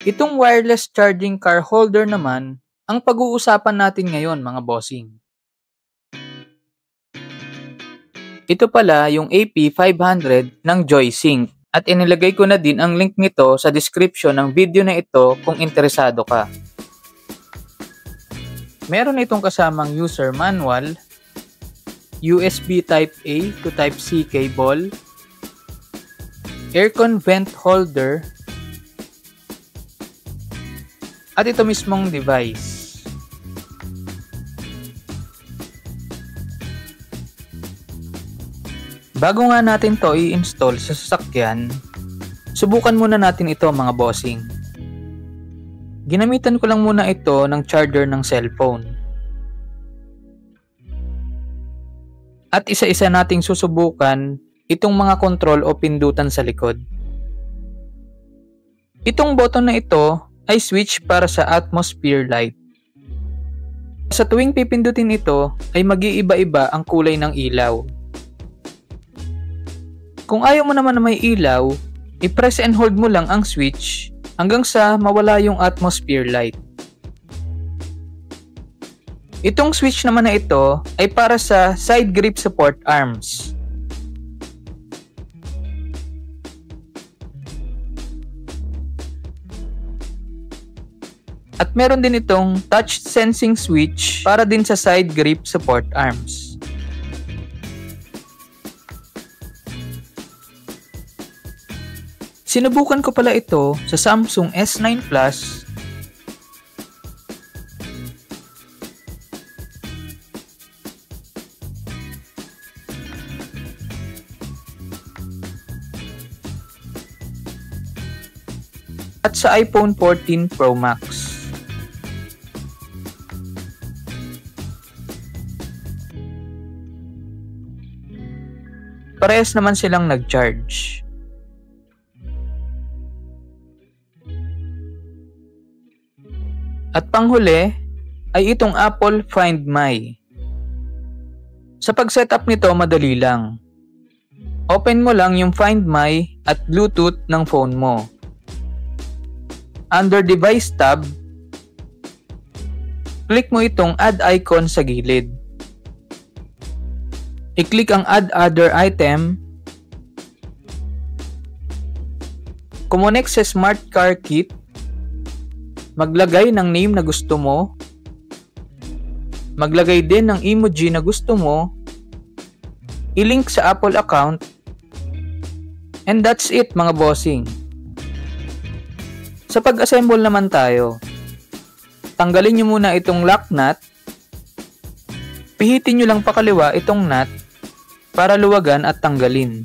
Itong wireless charging car holder naman ang pag-uusapan natin ngayon mga bossing. Ito pala yung AP500 ng Joysync at inilagay ko na din ang link nito sa description ng video na ito kung interesado ka. Meron itong kasamang user manual, USB Type-A to Type-C cable, aircon vent holder, at ito mismong device. Bago nga natin to i-install sa sasakyan, subukan muna natin ito mga bossing. Ginamitan ko lang muna ito ng charger ng cellphone. At isa-isa nating susubukan itong mga control o pindutan sa likod. Itong button na ito ay switch para sa atmosphere light. Sa tuwing pipindutin ito ay mag-iiba-iba ang kulay ng ilaw. Kung ayaw mo naman na may ilaw, i-press and hold mo lang ang switch hanggang sa mawala yung atmosphere light. Itong switch naman na ito ay para sa side grip support arms. At meron din itong touch sensing switch para din sa side grip support arms. Sinubukan ko pala ito sa Samsung S9 Plus at sa iPhone 14 Pro Max. Parehas naman silang nag-charge. At panghuli ay itong Apple Find My. Sa pag-setup nito madali lang. Open mo lang yung Find My at Bluetooth ng phone mo. Under Device tab, click mo itong Add icon sa gilid. I-click ang Add Other Item. Kumonek sa Smart Car Kit. Maglagay ng name na gusto mo. Maglagay din ng emoji na gusto mo. I-link sa Apple account. And that's it mga bossing. Sa pag-assemble naman tayo. Tanggalin nyo muna itong lock nut. Pihitin nyo lang pakaliwa itong nut para luwagan at tanggalin.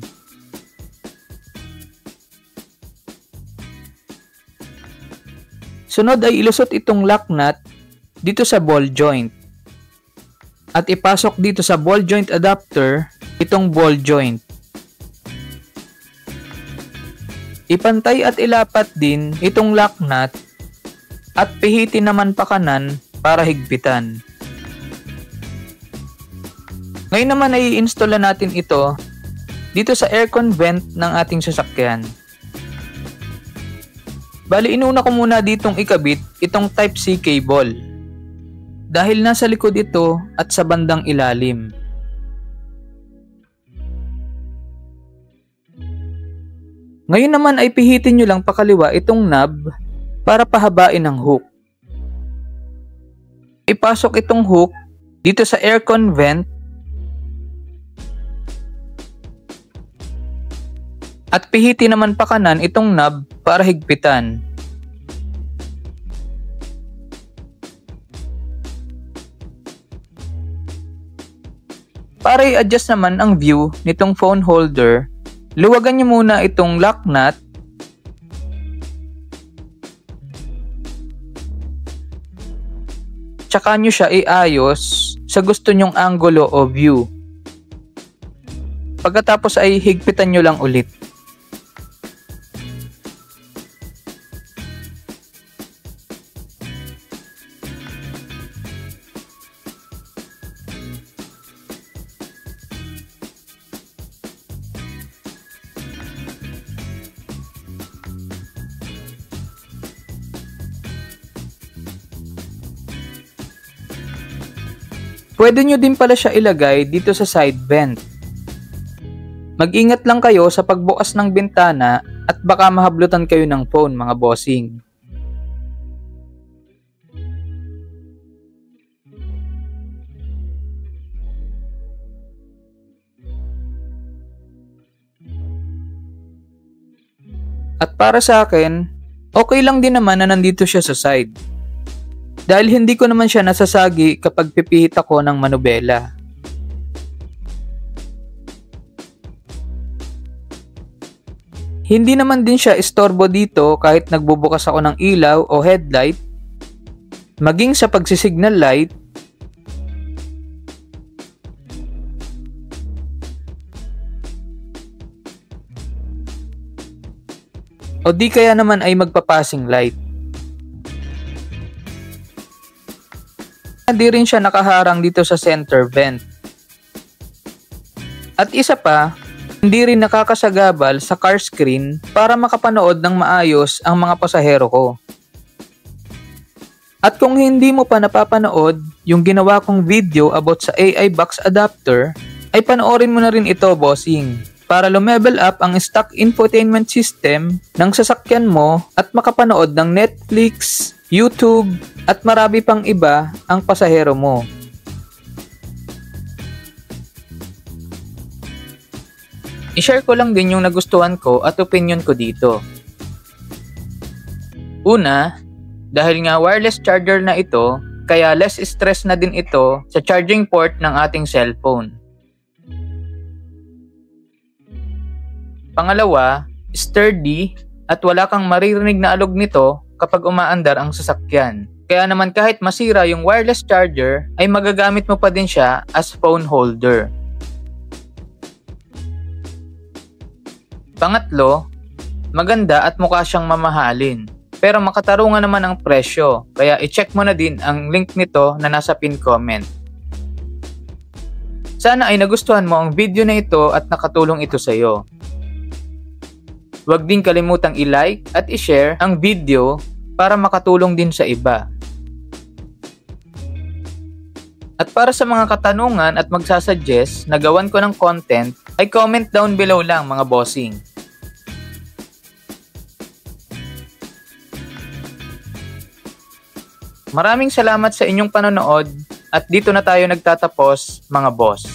Sunod ay ilusot itong lock nut dito sa ball joint. At ipasok dito sa ball joint adapter itong ball joint. Ipantay at ilapat din itong lock nut at pihitin naman pakanan para higpitan. Ngayon naman ay i-install na natin ito dito sa aircon vent ng ating sasakyan. Bali, inuna ko muna ditong ikabit itong Type-C cable dahil nasa likod ito at sa bandang ilalim. Ngayon naman ay pihitin nyo lang pakaliwa itong knob para pahabain ang hook. Ipasok itong hook dito sa aircon vent at pihitin naman pakanan itong knob para higpitan. Para i-adjust naman ang view nitong phone holder, luwagan nyo muna itong lock nut tsaka nyo siya iayos sa gusto nyong angulo o view. Pagkatapos ay higpitan nyo lang ulit. Pwede nyo din pala siya ilagay dito sa side vent. Mag-ingat lang kayo sa pagbukas ng bintana at baka mahablutan kayo ng phone mga bossing. At para sa akin, okay lang din naman na nandito siya sa side. Dahil hindi ko naman siya nasasagi kapag pipihit ako ng manubela. Hindi naman din siya istorbo dito kahit nagbubukas ako ng ilaw o headlight, maging sa pagsisignal light, o di kaya naman ay magpapasing light. Hindi rin siya nakaharang dito sa center vent. At isa pa, hindi rin nakakasagabal sa car screen para makapanood ng maayos ang mga pasahero ko. At kung hindi mo pa napapanood yung ginawa kong video about sa AI box adapter, ay panoorin mo na rin ito, bossing, para lumevel up ang stock infotainment system ng sasakyan mo at makapanood ng Netflix, YouTube, at marami pang iba ang pasahero mo. I-share ko lang din yung nagustuhan ko at opinion ko dito. Una, dahil nga wireless charger na ito, kaya less stress na din ito sa charging port ng ating cellphone. Pangalawa, sturdy at wala kang maririnig na alog nito kapag umaandar ang sasakyan. Kaya naman kahit masira yung wireless charger, ay magagamit mo pa din siya as phone holder. Pangatlo, maganda at mukha siyang mamahalin. Pero makatarungan naman ang presyo, kaya i-check mo na din ang link nito na nasa pin comment. Sana ay nagustuhan mo ang video na ito at nakatulong ito sa iyo. Huwag din kalimutang i-like at i-share ang video para makatulong din sa iba. At para sa mga katanungan at magsasuggest na gawan ko ng content, ay comment down below lang mga bossing. Maraming salamat sa inyong panonood at dito na tayo nagtatapos mga boss.